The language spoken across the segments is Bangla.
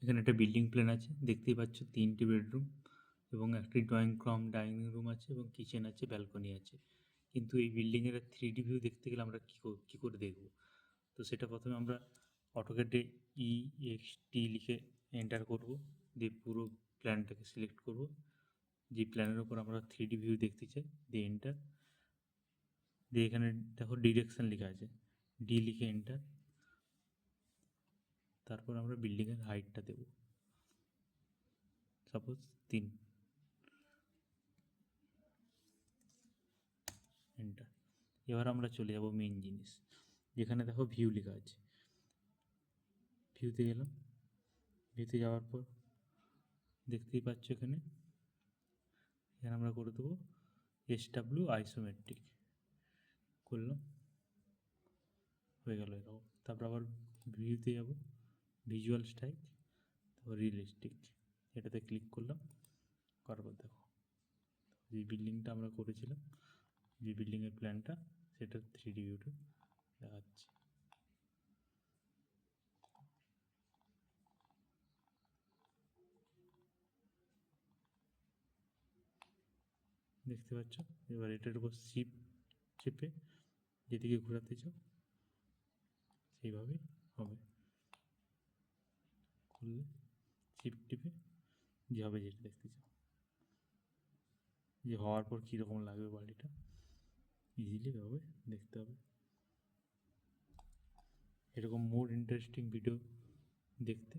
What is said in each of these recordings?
এখানে একটা বিল্ডিং প্ল্যান আছে, দেখতেই পাচ্ছ 3টে বেডরুম এবং একটি ড্রয়িং কাম ডাইনিং রুম আছে এবং কিচেন আছে, ব্যালকনি আছে। কিন্তু এই বিল্ডিংয়ের 3D ভিউ দেখতে গেলে আমরা কী করে দেখব? তো সেটা প্রথমে আমরা অটোক্যাডে EXT লিখে এন্টার করব, দিয়ে পুরো প্ল্যানটাকে সিলেক্ট করব। যে প্ল্যানের ওপর আমরা 3D ভিউ দেখতে চাই, দিয়ে এন্টার, দিয়ে এখানে দেখো ডিরেকশন লেখা আছে, ডি লিখে এন্টার। তারপর আমরা বিল্ডিংয়ের হাইটটা দেব, সাপোজ 3, এন্টার। এবার আমরা চলে যাব মেন জিনিস, যেখানে দেখো ভিউ লেখা আছে। ভিউতে গেলাম, ভিউতে যাওয়ার পর দেখতেই পাচ্ছ এখানে আমরা করে দেবো SW আইসোমেট্রিক, করলাম, হয়ে গেল এরকম। তারপর আবার ভিউতে যাব, ভিজুয়াল স্ট্রাইক, তারপর রিয়েলিস্টিক, এটাতে ক্লিক করলাম, করার পর দেখো যে বিল্ডিংটা আমরা করেছিলাম, যে বিল্ডিংয়ের প্ল্যানটা, সেটা 3D ভিউটা দেখাচ্ছে। দেখতে পাচ্ছ? এবার এটার উপর চেপে যেদিকে ঘোরাতে চাও সেইভাবেই হবে। করলে টিপে যে হবে, যেটা দেখতে চাও, যে হওয়ার পর কীরকম লাগবে বাড়িটা ইজিলি এভাবে দেখতে হবে। এরকম মোর ইন্টারেস্টিং ভিডিও দেখতে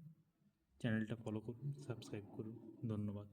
চ্যানেলটা ফলো করুন, সাবস্ক্রাইব করুন। ধন্যবাদ।